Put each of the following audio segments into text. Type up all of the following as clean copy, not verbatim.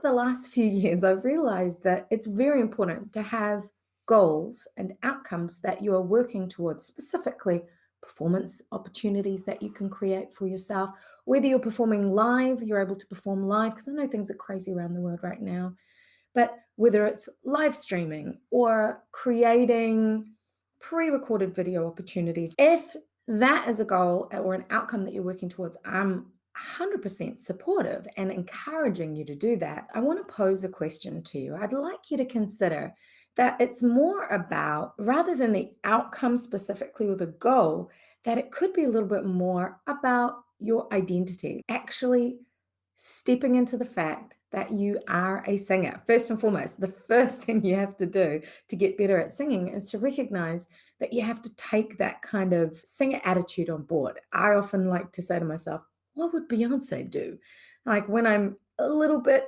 the last few years, I've realized that it's very important to have goals and outcomes that you are working towards, specifically performance opportunities that you can create for yourself. Whether you're performing live, you're able to perform live, because I know things are crazy around the world right now, but whether it's live streaming or creating pre-recorded video opportunities, if that is a goal or an outcome that you're working towards, I'm 100% supportive and encouraging you to do that. I want to pose a question to you. I'd like you to consider that it's more about, rather than the outcome specifically or the goal, that it could be a little bit more about your identity, actually stepping into the fact that you are a singer. First and foremost, the first thing you have to do to get better at singing is to recognize that you have to take that kind of singer attitude on board. I often like to say to myself, what would Beyonce do? Like when I'm a little bit,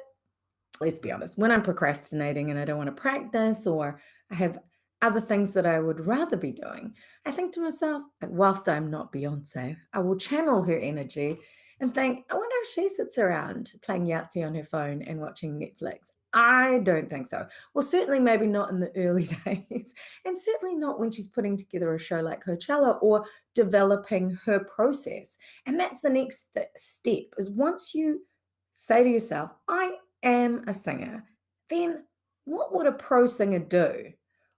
let's be honest, when I'm procrastinating and I don't want to practice, or I have other things that I would rather be doing, I think to myself, like, whilst I'm not Beyonce, I will channel her energy and think, I wonder if she sits around playing Yahtzee on her phone and watching Netflix. I don't think so. Well, certainly maybe not in the early days, and certainly not when she's putting together a show like Coachella or developing her process. And that's the next step, is once you say to yourself, I am a singer, then what would a pro singer do?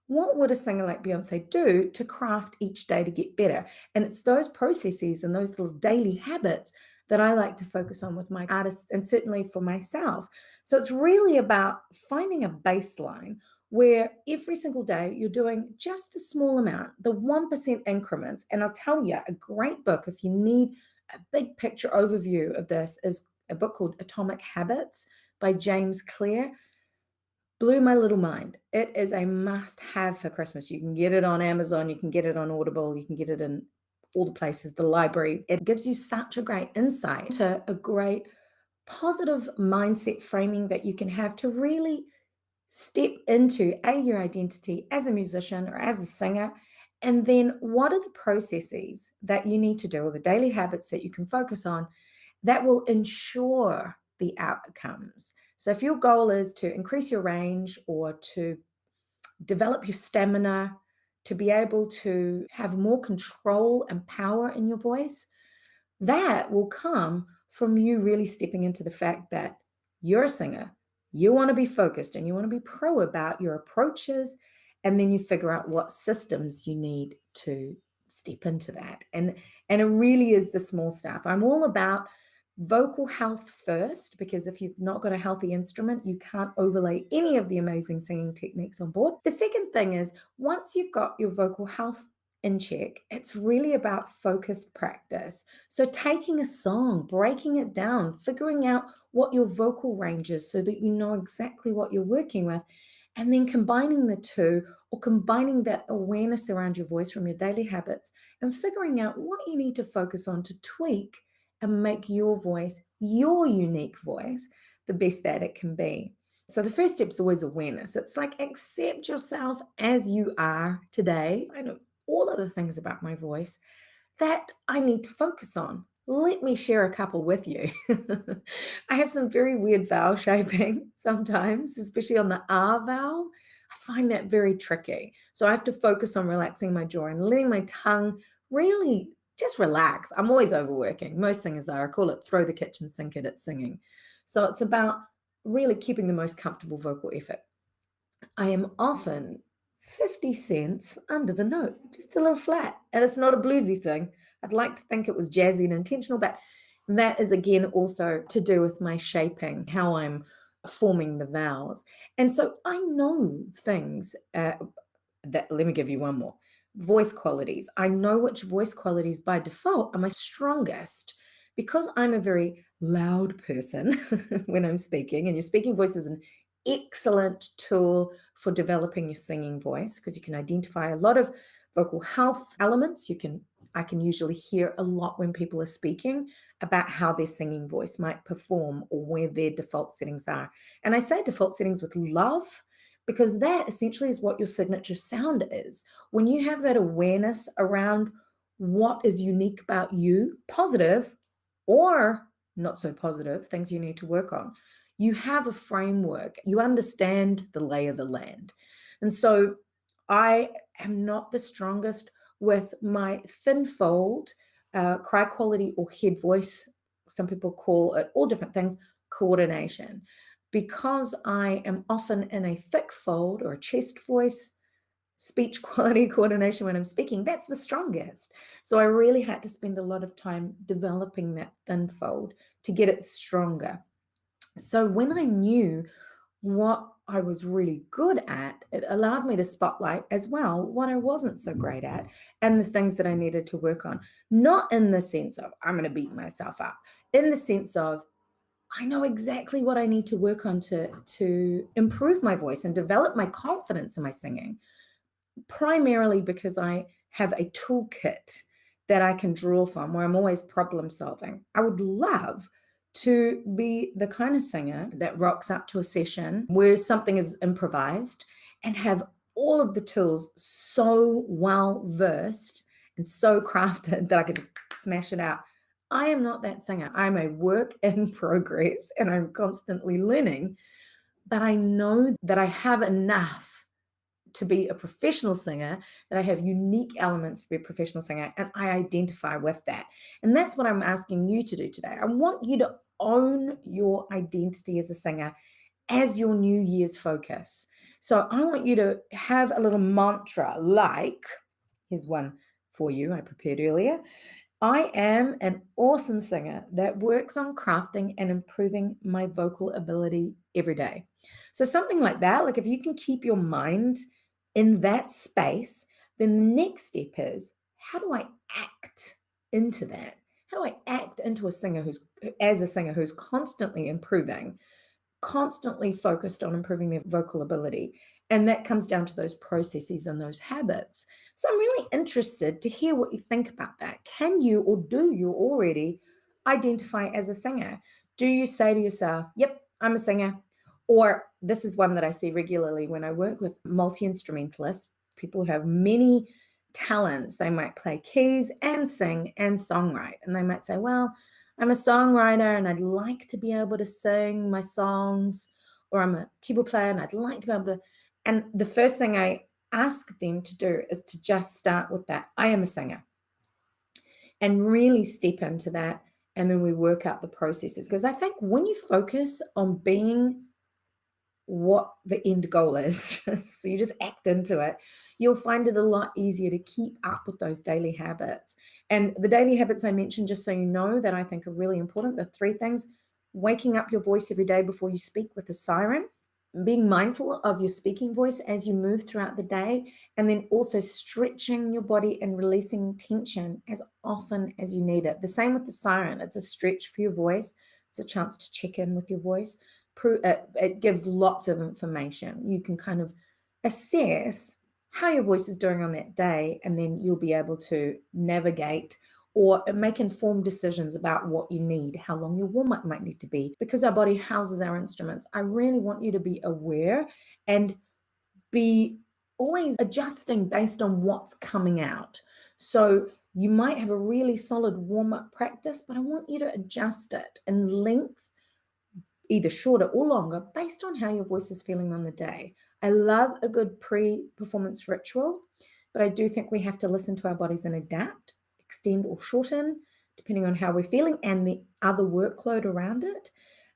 What would a singer like Beyonce do to craft each day to get better? And it's those processes and those little daily habits that I like to focus on with my artists, and certainly for myself. So it's really about finding a baseline where every single day you're doing just the small amount, the 1% increments. And I'll tell you, a great book, if you need a big picture overview of this, is a book called Atomic Habits by James Clear. Blew my little mind. It is a must-have for Christmas. You can get it on Amazon, you can get it on Audible, you can get it in all the places, the library. It gives you such a great insight to a great positive mindset framing that you can have to really step into your identity as a musician or as a singer. And then what are the processes that you need to do, or the daily habits that you can focus on that will ensure the outcomes? So if your goal is to increase your range or to develop your stamina, to be able to have more control and power in your voice, that will come from you really stepping into the fact that you're a singer. You want to be focused and you want to be pro about your approaches, and then you figure out what systems you need to step into that. And it really is the small stuff. I'm all about vocal health first, because if you've not got a healthy instrument, you can't overlay any of the amazing singing techniques on board. The second thing is, once you've got your vocal health in check, it's really about focused practice. So taking a song, breaking it down, figuring out what your vocal range is so that you know exactly what you're working with, and then combining the two, or combining that awareness around your voice from your daily habits and figuring out what you need to focus on to tweak and make your voice, your unique voice, the best that it can be. So the first step is always awareness. It's like, accept yourself as you are today. I know all of the things about my voice that I need to focus on. Let me share a couple with you. I have some very weird vowel shaping sometimes, especially on the R vowel. I find that very tricky. So I have to focus on relaxing my jaw and letting my tongue really just relax. I'm always overworking. Most singers are. I call it throw the kitchen sink at singing. So it's about really keeping the most comfortable vocal effort. I am often 50 cents under the note, just a little flat. And it's not a bluesy thing. I'd like to think it was jazzy and intentional, but that is again also to do with my shaping, how I'm forming the vowels. And so I know things that, let me give you one more. Voice qualities. I know which voice qualities by default are my strongest, because I'm a very loud person when I'm speaking, and your speaking voice is an excellent tool for developing your singing voice, because you can identify a lot of vocal health elements. I can usually hear a lot when people are speaking about how their singing voice might perform or where their default settings are. And I say default settings with love, because that essentially is what your signature sound is. When you have that awareness around what is unique about you, positive or not so positive, things you need to work on, You have a framework, you understand the lay of the land. And so I am not the strongest with my thin fold, cry quality, or head voice. Some people call it all different things, coordination. Because I am often in a thick fold or a chest voice, speech quality coordination when I'm speaking, that's the strongest. So I really had to spend a lot of time developing that thin fold to get it stronger. So when I knew what I was really good at, it allowed me to spotlight as well what I wasn't so great at and the things that I needed to work on. Not in the sense of I'm going to beat myself up, in the sense of I know exactly what I need to work on to improve my voice and develop my confidence in my singing, primarily because I have a toolkit that I can draw from where I'm always problem solving. I would love to be the kind of singer that rocks up to a session where something is improvised and have all of the tools so well versed and so crafted that I could just smash it out. I am not that singer. I'm a work in progress and I'm constantly learning, but I know that I have enough to be a professional singer, that I have unique elements to be a professional singer, and I identify with that. And that's what I'm asking you to do today. I want you to own your identity as a singer as your New Year's focus. So I want you to have a little mantra like, here's one for you I prepared earlier. I am an awesome singer that works on crafting and improving my vocal ability every day. So, something like that, like if you can keep your mind in that space, then the next step is how do I act into that? How do I act into as a singer who's constantly improving, constantly focused on improving their vocal ability? And that comes down to those processes and those habits. So I'm really interested to hear what you think about that. Can you or do you already identify as a singer? Do you say to yourself, yep, I'm a singer? Or this is one that I see regularly when I work with multi-instrumentalists, people who have many talents. They might play keys and sing and songwrite. And they might say, well, I'm a songwriter and I'd like to be able to sing my songs, or I'm a keyboard player and I'd like to be able to. And the first thing I ask them to do is to just start with that. I am a singer, and really step into that. And then we work out the processes. Because I think when you focus on being what the end goal is, so you just act into it, you'll find it a lot easier to keep up with those daily habits. And the daily habits I mentioned, just so you know, that I think are really important, the three things: waking up your voice every day before you speak with a siren, being mindful of your speaking voice as you move throughout the day, and then also stretching your body and releasing tension as often as you need it. The same with the siren. It's a stretch for your voice. It's a chance to check in with your voice. It gives lots of information. You can kind of assess how your voice is doing on that day, and then you'll be able to navigate or make informed decisions about what you need, how long your warm-up might need to be, because our body houses our instruments. I really want you to be aware and be always adjusting based on what's coming out. So you might have a really solid warm-up practice, but I want you to adjust it in length, either shorter or longer, based on how your voice is feeling on the day. I love a good pre-performance ritual, but I do think we have to listen to our bodies and adapt, extend or shorten, depending on how we're feeling and the other workload around it.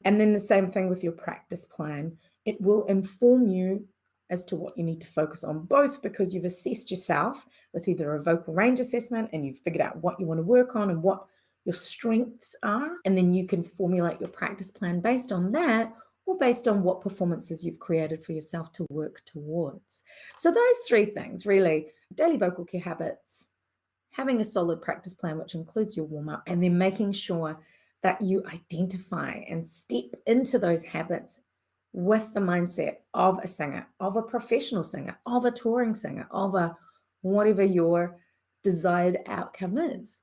And then the same thing with your practice plan. It will inform you as to what you need to focus on, both because you've assessed yourself with either a vocal range assessment and you've figured out what you want to work on and what your strengths are, and then you can formulate your practice plan based on that, or based on what performances you've created for yourself to work towards. So those three things really: daily vocal care habits, having a solid practice plan which includes your warm-up, and then making sure that you identify and step into those habits with the mindset of a singer, of a professional singer, of a touring singer, of a whatever your desired outcome is.